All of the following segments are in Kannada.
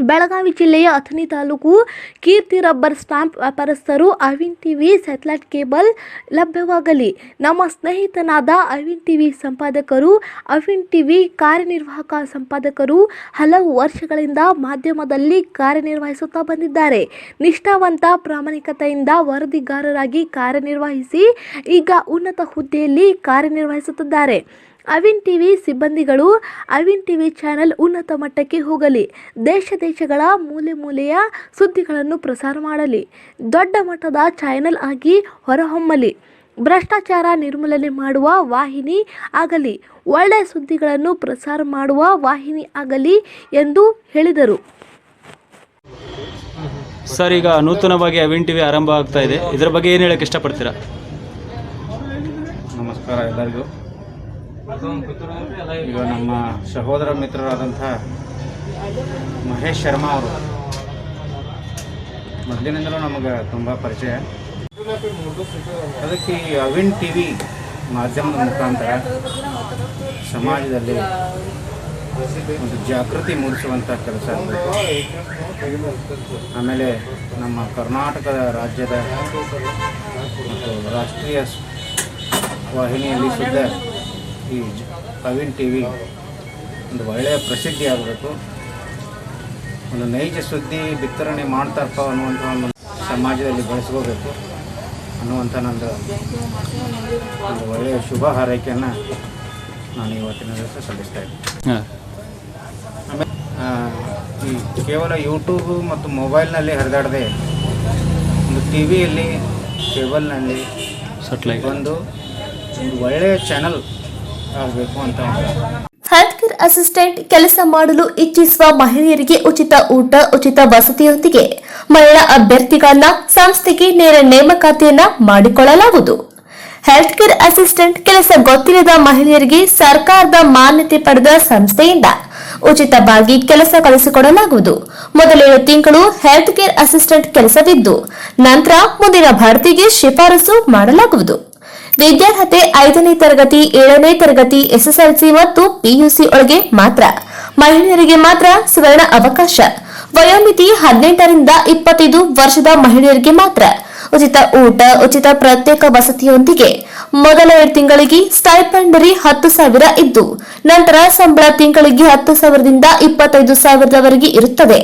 ಬೆಳಗಾವಿ ಜಿಲ್ಲೆಯ ಅಥಣಿ ತಾಲೂಕು ಕೀರ್ತಿ ರಬ್ಬರ್ ಸ್ಟಾಂಪ್ ವ್ಯಾಪಾರಸ್ಥರು ಅವಿನ್ ಟಿವಿ ಸ್ಯಾಟಲೈಟ್ ಕೇಬಲ್ ಲಭ್ಯವಾಗಲಿ. ನಮ್ಮ ಸ್ನೇಹಿತನಾದ ಅವಿನ್ ಟಿವಿ ಸಂಪಾದಕರು, ಅವಿನ್ ಟಿವಿ ಕಾರ್ಯನಿರ್ವಾಹಕ ಸಂಪಾದಕರು ಹಲವು ವರ್ಷಗಳಿಂದ ಮಾಧ್ಯಮದಲ್ಲಿ ಕಾರ್ಯನಿರ್ವಹಿಸುತ್ತಾ ಬಂದಿದ್ದಾರೆ. ನಿಷ್ಠಾವಂತ ಪ್ರಾಮಾಣಿಕತೆಯಿಂದ ವರದಿಗಾರರಾಗಿ ಕಾರ್ಯನಿರ್ವಹಿಸಿ ಈಗ ಉನ್ನತ ಹುದ್ದೆಯಲ್ಲಿ ಕಾರ್ಯನಿರ್ವಹಿಸುತ್ತಿದ್ದಾರೆ. ಅವಿನ್ ಟಿವಿ ಸಿಬ್ಬಂದಿಗಳು ಅವಿನ್ ಟಿವಿ ಚಾನೆಲ್ ಉನ್ನತ ಮಟ್ಟಕ್ಕೆ ಹೋಗಲಿ, ದೇಶಗಳ ಮೂಲೆ ಮೂಲೆಯ ಸುದ್ದಿಗಳನ್ನು ಪ್ರಸಾರ ಮಾಡಲಿ, ದೊಡ್ಡ ಮಟ್ಟದ ಚಾನೆಲ್ ಆಗಿ ಹೊರಹೊಮ್ಮಲಿ, ಭ್ರಷ್ಟಾಚಾರ ನಿರ್ಮೂಲನೆ ಮಾಡುವ ವಾಹಿನಿ ಆಗಲಿ, ಒಳ್ಳೆಯ ಸುದ್ದಿಗಳನ್ನು ಪ್ರಸಾರ ಮಾಡುವ ವಾಹಿನಿ ಆಗಲಿ ಎಂದು ಹೇಳಿದರು. ಸರ್, ಈಗ ನೂತನವಾಗಿ ಅವಿನ್ ಟಿವಿ ಆರಂಭ ಆಗ್ತಾ ಇದೆ, ಇದರ ಬಗ್ಗೆ ಏನು ಹೇಳಕ್ಕೆ ಇಷ್ಟಪಡ್ತೀರಾ? ನಮಸ್ಕಾರ ಎಲ್ಲರಿಗೂ. ಈಗ ನಮ್ಮ ಸಹೋದರ ಮಿತ್ರರಾದಂಥ ಮಹೇಶ್ ಶರ್ಮಾ ಅವರು ಮೊದಲಿನಿಂದಲೂ ನಮಗೆ ತುಂಬ ಪರಿಚಯ. ಅದಕ್ಕೆ ಈ ಅವಿನ್ ಟಿವಿ ಮಾಧ್ಯಮದ ಮುಖಾಂತರ ಸಮಾಜದಲ್ಲಿ ಒಂದು ಜಾಗೃತಿ ಮೂಡಿಸುವಂಥ ಕೆಲಸ ಆಗಬೇಕು. ಆಮೇಲೆ ನಮ್ಮ ಕರ್ನಾಟಕ ರಾಜ್ಯದ ಮತ್ತು ರಾಷ್ಟ್ರೀಯ ವಾಹಿನಿಯಲ್ಲಿ ಸುದ್ದ ಈ ಅವಿನ್ ಟಿವಿ ಒಂದು ಒಳ್ಳೆಯ ಪ್ರಸಿದ್ಧಿ ಆಗಬೇಕು. ಒಂದು ನೈಜ ಸುದ್ದಿ ಬಿತ್ತರಣೆ ಮಾಡ್ತಾರಪ್ಪ ಅನ್ನುವಂಥ ಒಂದು ಸಮಾಜದಲ್ಲಿ ಬೆಳೆಸ್ಕೋಬೇಕು ಅನ್ನುವಂಥ ಒಂದು ಒಳ್ಳೆಯ ಶುಭ ಹಾರೈಕೆಯನ್ನು ನಾನು ಇವತ್ತಿನ ದಿವಸ ಸಲ್ಲಿಸ್ತಾ ಇದ್ದೀನಿ. ಆಮೇಲೆ ಈ ಕೇವಲ ಯೂಟ್ಯೂಬು ಮತ್ತು ಮೊಬೈಲ್ನಲ್ಲಿ ಹರಿದಾಡದೆ ಒಂದು ಟಿ ವಿಯಲ್ಲಿ ಕೇಬಲ್ನಲ್ಲಿ ಒಂದು ಒಳ್ಳೆಯ ಚಾನಲ್ ಆಗಬೇಕು ಅಂತ. ಹೆಲ್ತ್ ಕೇರ್ ಅಸಿಸ್ಟೆಂಟ್ ಕೆಲಸ ಮಾಡಲು ಇಚ್ಛಿಸುವ ಮಹಿಳೆಯರಿಗೆ ಉಚಿತ ಊಟ, ಉಚಿತ ವಸತಿಯೊಂದಿಗೆ ಮಹಿಳಾ ಅಭ್ಯರ್ಥಿಗಳನ್ನ ಸಂಸ್ಥೆಗೆ ನೇರ ನೇಮಕಾತಿಯನ್ನ ಮಾಡಿಕೊಳ್ಳಲಾಗುವುದು. ಹೆಲ್ತ್ ಕೇರ್ ಅಸಿಸ್ಟೆಂಟ್ ಕೆಲಸ ಗೊತ್ತಿಲ್ಲದ ಮಹಿಳೆಯರಿಗೆ ಸರ್ಕಾರದ ಮಾನ್ಯತೆ ಪಡೆದ ಸಂಸ್ಥೆಯಿಂದ ಉಚಿತವಾಗಿ ಕೆಲಸ ಕಲಿಸಿಕೊಡಲಾಗುವುದು. ಮೊದಲ 7 ತಿಂಗಳು ಹೆಲ್ತ್ ಕೇರ್ ಅಸಿಸ್ಟೆಂಟ್ ಕೆಲಸವಿದ್ದು ನಂತರ ಮುಂದಿನ ಭರ್ತಿಗೆ ಶಿಫಾರಸು ಮಾಡಲಾಗುವುದು. ವಿದ್ಯಾರ್ಹತೆ 5ನೇ ತರಗತಿ, 7ನೇ ತರಗತಿ, ಎಸ್ಎಸ್ಎಲ್ಸಿ ಮತ್ತು ಪಿಯುಸಿ ಒಳಗೆ ಮಾತ್ರ. ಮಹಿಳೆಯರಿಗೆ ಮಾತ್ರ ಸುವರ್ಣ ಅವಕಾಶ. ವಯೋಮಿತಿ 18 ರಿಂದ 25 ವರ್ಷದ ಮಹಿಳೆಯರಿಗೆ ಮಾತ್ರ. ಉಚಿತ ಊಟ, ಉಚಿತ ಪ್ರತ್ಯೇಕ ವಸತಿಯೊಂದಿಗೆ ಮೊದಲ 2 ತಿಂಗಳಿಗೆ ಸ್ಟೈಪೆಂಡರಿ 10,000 ಇದ್ದು ನಂತರ ಸಂಬಳ ತಿಂಗಳಿಗೆ 10,000 ದಿಂದ 25,000 ಇರುತ್ತದೆ.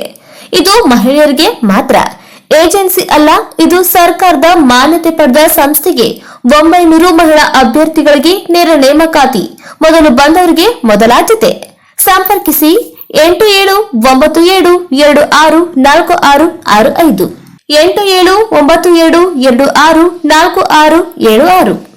ಇದು ಮಹಿಳೆಯರಿಗೆ ಮಾತ್ರ. ಏಜೆನ್ಸಿ ಅಲ್ಲ, ಇದು ಸರ್ಕಾರದ ಮಾನ್ಯತೆ ಪಡೆದ ಸಂಸ್ಥೆಗೆ 900 ಮಹಿಳಾ ಅಭ್ಯರ್ಥಿಗಳಿಗೆ ನೇರ ನೇಮಕಾತಿ. ಮೊದಲು ಬಂದವರಿಗೆ ಮೊದಲಾದ್ಯತೆ. ಸಂಪರ್ಕಿಸಿ 8797264665 8797264676.